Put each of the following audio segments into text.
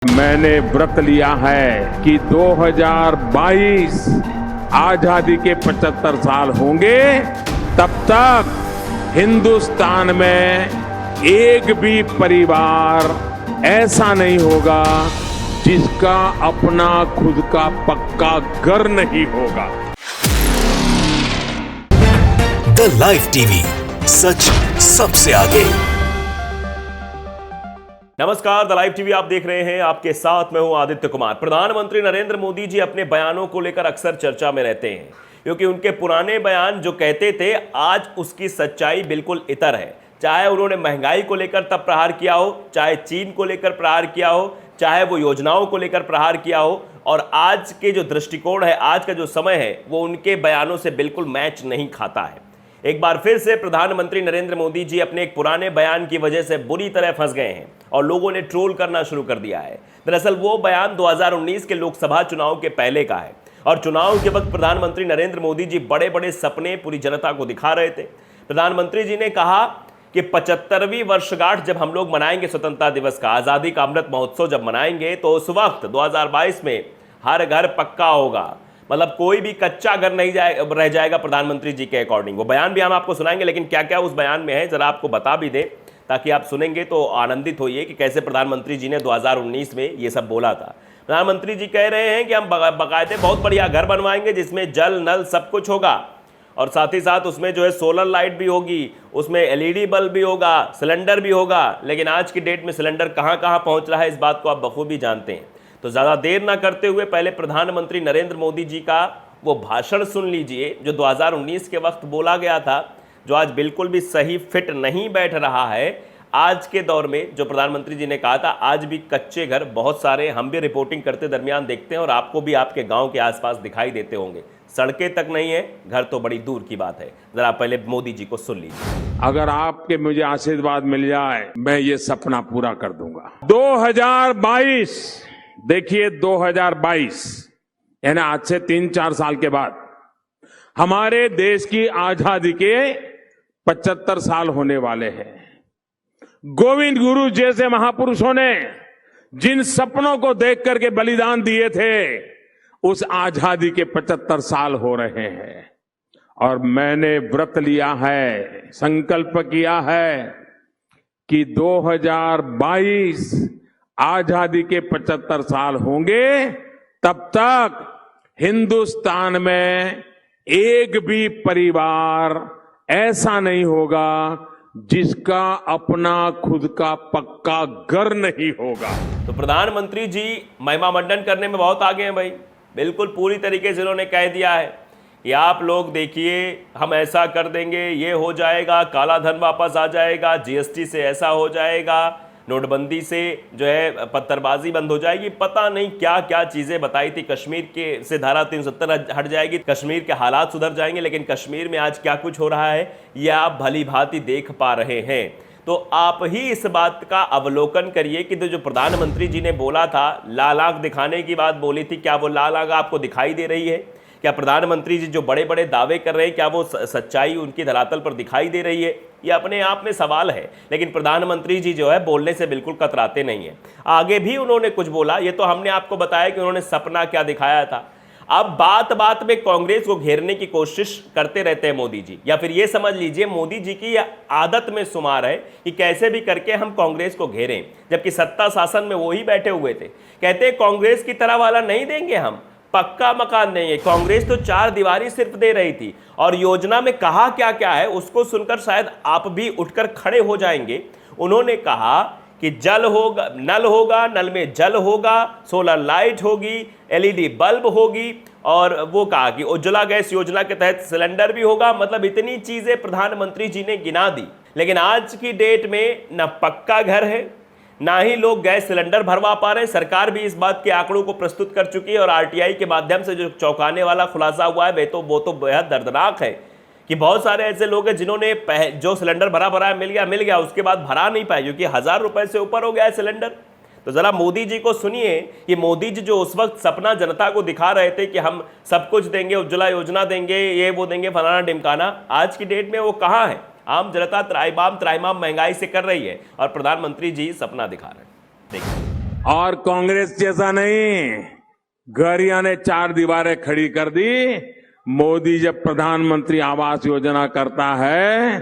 मैंने व्रत लिया है कि 2022 आजादी के 75 साल होंगे, तब तक हिंदुस्तान में एक भी परिवार ऐसा नहीं होगा जिसका अपना खुद का पक्का घर नहीं होगा। द लाइव टीवी, सच सबसे आगे। नमस्कार, द लाइव टीवी आप देख रहे हैं। आपके साथ मैं हूं आदित्य कुमार। प्रधानमंत्री नरेंद्र मोदी जी अपने बयानों को लेकर अक्सर चर्चा में रहते हैं, क्योंकि उनके पुराने बयान जो कहते थे, आज उसकी सच्चाई बिल्कुल इतर है। चाहे उन्होंने महंगाई को लेकर तब प्रहार किया हो, चाहे चीन को लेकर प्रहार किया हो, चाहे वो योजनाओं को लेकर प्रहार किया हो, और आज के जो दृष्टिकोण है, आज का जो समय है, वो उनके बयानों से बिल्कुल मैच नहीं खाता है। एक बार फिर से प्रधानमंत्री नरेंद्र मोदी जी अपने एक पुराने बयान की वजह से बुरी तरह फंस गए हैं और लोगों ने ट्रोल करना शुरू कर दिया है। दरअसल वो बयान 2019 के लोकसभा चुनाव के पहले का है, और चुनाव के वक्त प्रधानमंत्री नरेंद्र मोदी जी बड़े बड़े सपने पूरी जनता को दिखा रहे थे। प्रधानमंत्री जी ने कहा कि 75वीं वर्षगांठ जब हम लोग मनाएंगे, स्वतंत्रता दिवस का, आज़ादी का अमृत महोत्सव जब मनाएंगे, तो उस वक्त 2022 में हर घर पक्का होगा, मतलब कोई भी कच्चा घर नहीं रह जाएगा प्रधानमंत्री जी के अकॉर्डिंग। वो बयान भी हम आपको सुनाएंगे, लेकिन क्या क्या उस बयान में है जरा आपको बता भी दें, ताकि आप सुनेंगे तो आनंदित होइए कि कैसे प्रधानमंत्री जी ने 2019 में ये सब बोला था। प्रधानमंत्री जी कह रहे हैं कि हम बाकायदे बहुत बढ़िया घर बनवाएंगे जिसमें जल नल सब कुछ होगा, और साथ ही साथ उसमें जो है सोलर लाइट भी होगी, उसमें एलईडी बल्ब भी होगा, सिलेंडर भी होगा। लेकिन आज की डेट में सिलेंडर कहाँ कहाँ पहुँच रहा है, इस बात को आप बखूबी जानते हैं। तो ज़्यादा देर ना करते हुए पहले प्रधानमंत्री नरेंद्र मोदी जी का वो भाषण सुन लीजिए जो 2019 के वक्त बोला गया था, जो आज बिल्कुल भी सही फिट नहीं बैठ रहा है आज के दौर में। जो प्रधानमंत्री जी ने कहा था, आज भी कच्चे घर बहुत सारे हम भी रिपोर्टिंग करते दरमियान देखते हैं, और आपको भी आपके गांव के आसपास दिखाई देते होंगे। सड़कें तक नहीं है, घर तो बड़ी दूर की बात है। जरा पहले मोदी जी को सुन लीजिए। अगर आपके मुझे आशीर्वाद मिल जाए, मैं ये सपना पूरा कर दूंगा। 2022, देखिए 2022 यानी आज से 3-4 साल के बाद हमारे देश की आजादी के 75 साल होने वाले हैं। गोविंद गुरु जैसे महापुरुषों ने जिन सपनों को देख करके बलिदान दिए थे, उस आजादी के 75 साल हो रहे हैं। और मैंने व्रत लिया है, संकल्प किया है कि 2022 आजादी के 75 साल होंगे, तब तक हिंदुस्तान में एक भी परिवार ऐसा नहीं होगा जिसका अपना खुद का पक्का घर नहीं होगा। तो प्रधानमंत्री जी महिमा मंडन करने में बहुत आगे हैं भाई। बिल्कुल पूरी तरीके से उन्होंने कह दिया है कि आप लोग देखिए, हम ऐसा कर देंगे, ये हो जाएगा, काला धन वापस आ जाएगा, जीएसटी से ऐसा हो जाएगा, नोटबंदी से जो है पत्थरबाजी बंद हो जाएगी, पता नहीं क्या क्या चीज़ें बताई थी। कश्मीर के से धारा 370 हट जाएगी, कश्मीर के हालात सुधर जाएंगे। लेकिन कश्मीर में आज क्या कुछ हो रहा है, ये आप भली भांति देख पा रहे हैं। तो आप ही इस बात का अवलोकन करिए कि जो प्रधानमंत्री जी ने बोला था, लाल आंख दिखाने की बात बोली थी, क्या वो लाल आंख आपको दिखाई दे रही है? क्या प्रधानमंत्री जी जो बड़े बड़े दावे कर रहे हैं, क्या वो सच्चाई उनकी धरातल पर दिखाई दे रही है? ये अपने आप में सवाल है। लेकिन प्रधानमंत्री जी जो है बोलने से बिल्कुल कतराते नहीं है। आगे भी उन्होंने कुछ बोला, ये तो हमने आपको बताया कि उन्होंने सपना क्या दिखाया था। अब बात बात में कांग्रेस को घेरने की कोशिश करते रहते हैं मोदी जी, या फिर ये समझ लीजिए मोदी जी की आदत में शुमार है कि कैसे भी करके हम कांग्रेस को घेरें, जबकि सत्ता शासन में वो ही बैठे हुए थे। कहते कांग्रेस की तरह वाला नहीं देंगे, हम पक्का मकान देंगे। कांग्रेस तो 4 दीवारी सिर्फ दे रही थी, और योजना में कहा क्या क्या है उसको सुनकर शायद आप भी उठकर खड़े हो जाएंगे। उन्होंने कहा कि जल होगा, नल होगा, नल में जल होगा, सोलर लाइट होगी, एलईडी बल्ब होगी, और वो कहा कि उज्ज्वला गैस योजना के तहत सिलेंडर भी होगा। मतलब इतनी चीजें प्रधानमंत्री जी ने गिना दी। लेकिन आज की डेट में न पक्का घर है, ना ही लोग गैस सिलेंडर भरवा पा रहे हैं। सरकार भी इस बात के आंकड़ों को प्रस्तुत कर चुकी है, और आरटीआई के माध्यम से जो चौंकाने वाला खुलासा हुआ है, वो तो बेहद दर्दनाक है कि बहुत सारे ऐसे लोग हैं जिन्होंने जो सिलेंडर भरा मिल गया, उसके बाद भरा नहीं पाए, क्योंकि 1000 रुपए से ऊपर हो गया है सिलेंडर। तो जरा मोदी जी को सुनिए कि मोदी जी जो उस वक्त सपना जनता को दिखा रहे थे कि हम सब कुछ देंगे, उज्ज्वला योजना देंगे, ये वो देंगे, फलाना ढिमकाना, आज की डेट में वो कहाँ है? आम जनता त्राइमाम महंगाई से कर रही है, और प्रधानमंत्री जी सपना दिखा रहे हैं। देखिए। और कांग्रेस जैसा नहीं, गरिया ने 4 दीवारें खड़ी कर दी। मोदी जब प्रधानमंत्री आवास योजना करता है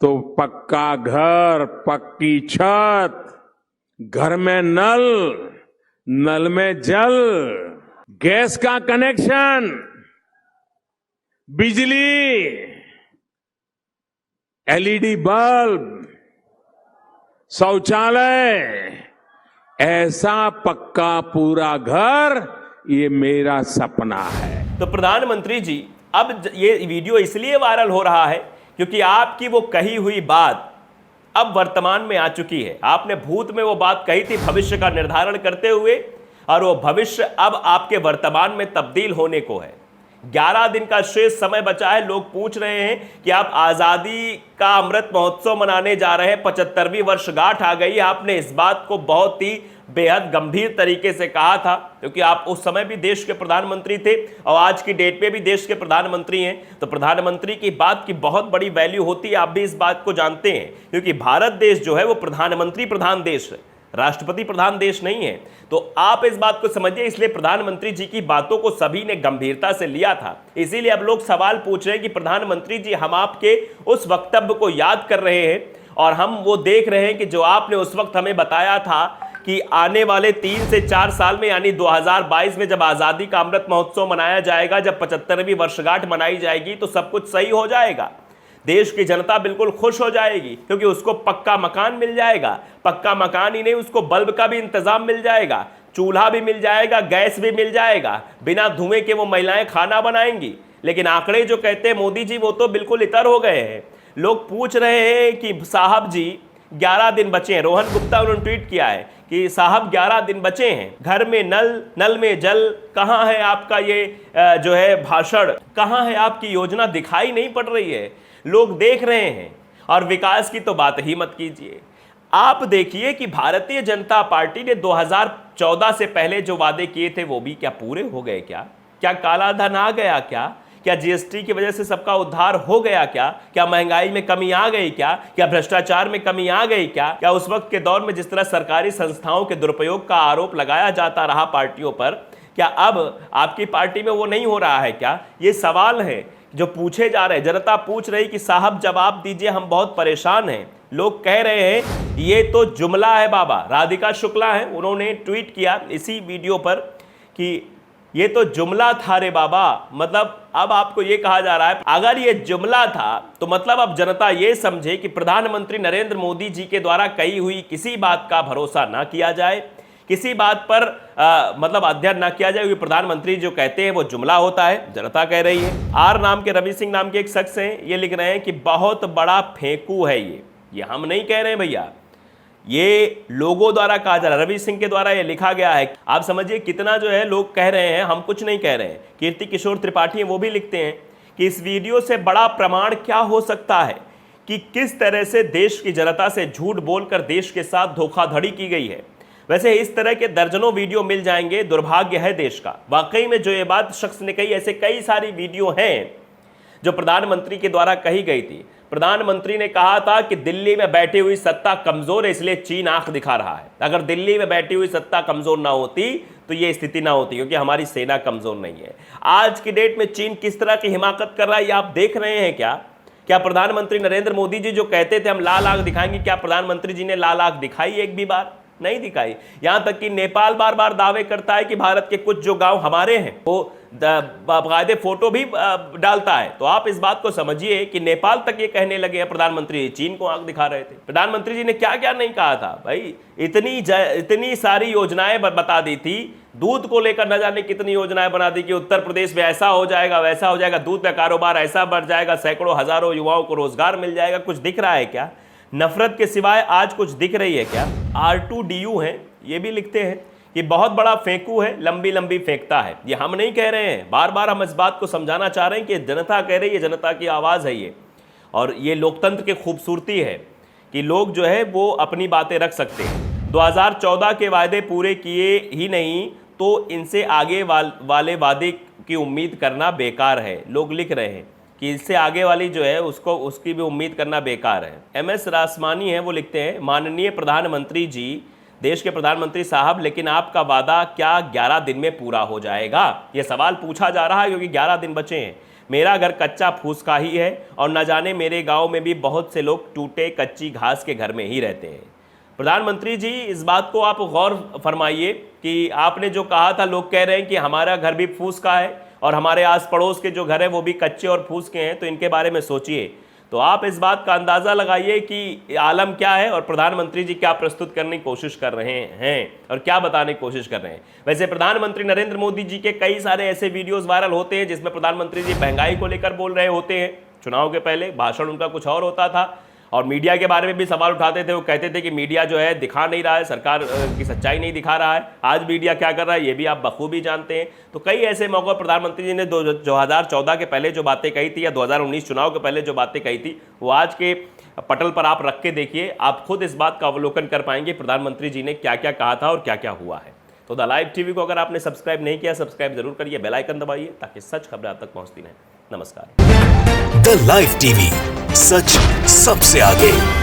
तो पक्का घर, पक्की छत, घर में नल, नल में जल, गैस का कनेक्शन, बिजली, एलईडी बल्ब, शौचालय, ऐसा पक्का पूरा घर, ये मेरा सपना है। तो प्रधानमंत्री जी, अब ये वीडियो इसलिए वायरल हो रहा है क्योंकि आपकी वो कही हुई बात अब वर्तमान में आ चुकी है। आपने भूत में वो बात कही थी भविष्य का निर्धारण करते हुए, और वो भविष्य अब आपके वर्तमान में तब्दील होने को है। 11 दिन का शेष समय बचा है। लोग पूछ रहे हैं कि आप आजादी का अमृत महोत्सव मनाने जा रहे हैं, 75वीं वर्षगांठ आ गई। आपने इस बात को बहुत ही बेहद गंभीर तरीके से कहा था, क्योंकि आप उस समय भी देश के प्रधानमंत्री थे और आज की डेट में भी देश के प्रधानमंत्री हैं। तो प्रधानमंत्री की बात की बहुत बड़ी वैल्यू होती है, आप भी इस बात को जानते हैं, क्योंकि भारत देश जो है वो प्रधानमंत्री प्रधान देश है, राष्ट्रपति प्रधान देश नहीं है। तो आप इस बात को समझिए, इसलिए प्रधानमंत्री जी की बातों को सभी ने गंभीरता से लिया था। इसीलिए अब लोग सवाल पूछ रहे हैं कि प्रधानमंत्री जी, हम आपके उस वक्तव्य को याद कर रहे हैं और हम वो देख रहे हैं कि जो आपने उस वक्त हमें बताया था कि आने वाले 3 से 4 साल में, यानी 2022 में जब आजादी का अमृत महोत्सव मनाया जाएगा, जब 75वीं वर्षगांठ मनाई जाएगी, तो सब कुछ सही हो जाएगा। देश की जनता बिल्कुल खुश हो जाएगी, क्योंकि उसको पक्का मकान मिल जाएगा। पक्का मकान ही नहीं, उसको बल्ब का भी इंतजाम मिल जाएगा, चूल्हा भी मिल जाएगा, गैस भी मिल जाएगा, बिना धुएं के वो महिलाएं खाना बनाएंगी। लेकिन आंकड़े जो कहते हैं मोदी जी, वो तो बिल्कुल इतर हो गए हैं। लोग पूछ रहे हैं कि साहब जी 11 दिन बचे हैं। रोहन गुप्ता उन्होंने ट्वीट किया है कि साहब 11 दिन बचे हैं, घर में नल, नल में जल, कहाँ है आपका ये जो है भाषण, कहाँ है आपकी योजना? दिखाई नहीं पड़ रही है, लोग देख रहे हैं। और विकास की तो बात ही मत कीजिए। आप देखिए कि भारतीय जनता पार्टी ने 2014 से पहले जो वादे किए थे वो भी क्या पूरे हो गए? क्या काला धन आ गया? क्या जीएसटी की वजह से सबका उद्धार हो गया? क्या महंगाई में कमी आ गई? क्या भ्रष्टाचार में कमी आ गई? क्या उस वक्त के दौर में जिस तरह सरकारी संस्थाओं के दुरुपयोग का आरोप लगाया जाता रहा पार्टियों पर, क्या अब आपकी पार्टी में वो नहीं हो रहा है? क्या ये सवाल है जो पूछे जा रहे हैं। जनता पूछ रही कि साहब जवाब दीजिए, हम बहुत परेशान हैं। लोग कह रहे हैं ये तो जुमला है बाबा। राधिका शुक्ला है, उन्होंने ट्वीट किया इसी वीडियो पर कि ये तो जुमला था रे बाबा। मतलब अब आपको ये कहा जा रहा है, अगर ये जुमला था तो मतलब अब जनता ये समझे कि प्रधानमंत्री नरेंद्र मोदी जी के द्वारा कही हुई किसी बात का भरोसा ना किया जाए, किसी बात पर मतलब अध्ययन ना किया जाए, क्योंकि प्रधानमंत्री जो कहते हैं वो जुमला होता है, जनता कह रही है। आर नाम के, रवि सिंह नाम के एक शख्स हैं, ये लिख रहे हैं कि बहुत बड़ा फेंकू है ये हम नहीं कह रहे हैं भैया, ये लोगों द्वारा कहा जा रहा है, रवि सिंह के द्वारा ये लिखा गया है। आप समझिए कितना जो है लोग कह रहे हैं, हम कुछ नहीं कह रहे हैं। कीर्ति किशोर त्रिपाठी हैं, वो भी लिखते हैं कि इस वीडियो से बड़ा प्रमाण क्या हो सकता है कि किस तरह से देश की जनता से झूठ बोलकर देश के साथ धोखाधड़ी की गई है। वैसे इस तरह के दर्जनों वीडियो मिल जाएंगे, दुर्भाग्य है देश का। वाकई में जो ये बात शख्स ने कही, ऐसे कई सारी वीडियो हैं जो प्रधानमंत्री के द्वारा कही गई थी। प्रधानमंत्री ने कहा था कि दिल्ली में बैठी हुई सत्ता कमजोर है, इसलिए चीन आंख दिखा रहा है। अगर दिल्ली में बैठी हुई सत्ता कमजोर ना होती तो ये स्थिति ना होती, क्योंकि हमारी सेना कमजोर नहीं है। आज की डेट में चीन किस तरह की हिमाकत कर रहा है ये आप देख रहे हैं। क्या प्रधानमंत्री नरेंद्र मोदी जी जो कहते थे हम लाल आंख दिखाएंगे, क्या प्रधानमंत्री जी ने लाल आंख दिखाई? एक भी बार नहीं दिखाई। यहां तक कि नेपाल बार बार दावे करता है कि भारत के कुछ जो गांव हमारे हैं वो बाकायदे फोटो भी डालता है। तो आप इस बात को समझिए कि नेपाल तक ये कहने लगे हैं प्रधानमंत्री चीन को आंख दिखा रहे थे। प्रधानमंत्री जी ने क्या क्या नहीं कहा था भाई, इतनी सारी योजनाएं बता दी थी। दूध को लेकर न जाने कितनी योजनाएं बना दी कि उत्तर प्रदेश में ऐसा हो जाएगा, वैसा हो जाएगा, दूध का कारोबार ऐसा बढ़ जाएगा, सैकड़ों हजारों युवाओं को रोजगार मिल जाएगा। कुछ दिख रहा है क्या? नफरत के सिवाय आज कुछ दिख रही है क्या? R2DU है, ये भी लिखते हैं कि बहुत बड़ा फेंकू है, लंबी लंबी फेंकता है। ये हम नहीं कह रहे हैं, बार बार हम इस बात को समझाना चाह रहे हैं कि जनता कह रही है, जनता की आवाज़ है ये। और ये लोकतंत्र की खूबसूरती है कि लोग जो है वो अपनी बातें रख सकते हैं। 2014 के वायदे पूरे किए ही नहीं तो इनसे आगे वाले वादे की उम्मीद करना बेकार है। लोग लिख रहे हैं कि इससे आगे वाली जो है उसकी भी उम्मीद करना बेकार है। MS रासमानी है, वो लिखते हैं माननीय प्रधानमंत्री जी देश के प्रधानमंत्री साहब, लेकिन आपका वादा क्या 11 दिन में पूरा हो जाएगा? यह सवाल पूछा जा रहा है क्योंकि 11 दिन बचे हैं। मेरा घर कच्चा फूस का ही है और न जाने मेरे गांव में भी बहुत से लोग टूटे कच्ची घास के घर में ही रहते हैं। प्रधानमंत्री जी, इस बात को आप गौर फरमाइए कि आपने जो कहा था, लोग कह रहे हैं कि हमारा घर भी फूस का है और हमारे आस पड़ोस के जो घर है वो भी कच्चे और फूस के हैं, तो इनके बारे में सोचिए। तो आप इस बात का अंदाज़ा लगाइए कि आलम क्या है और प्रधानमंत्री जी क्या प्रस्तुत करने की कोशिश कर रहे हैं और क्या बताने की कोशिश कर रहे हैं। वैसे प्रधानमंत्री नरेंद्र मोदी जी के कई सारे ऐसे वीडियोस वायरल होते हैं जिसमें प्रधानमंत्री जी महंगाई को लेकर बोल रहे होते हैं। चुनाव के पहले भाषण उनका कुछ और होता था और मीडिया के बारे में भी सवाल उठाते थे। वो कहते थे कि मीडिया जो है दिखा नहीं रहा है, सरकार की सच्चाई नहीं दिखा रहा है। आज मीडिया क्या कर रहा है ये भी आप बखूबी जानते हैं। तो कई ऐसे मौक़ों प्रधानमंत्री जी ने 2014 के पहले जो बातें कही थी या 2019 चुनाव के पहले जो बातें कही थी, वो आज के पटल पर आप रख के देखिए, आप खुद इस बात का अवलोकन कर पाएंगे प्रधानमंत्री जी ने क्या क्या कहा था और क्या क्या हुआ है। तो द लाइव टीवी को अगर आपने सब्सक्राइब नहीं किया, सब्सक्राइब जरूर करिए, बेल आइकन दबाइए ताकि सच खबरें आप तक पहुंचती रहें। नमस्कार। द लाइव टीवी, सच सबसे आगे।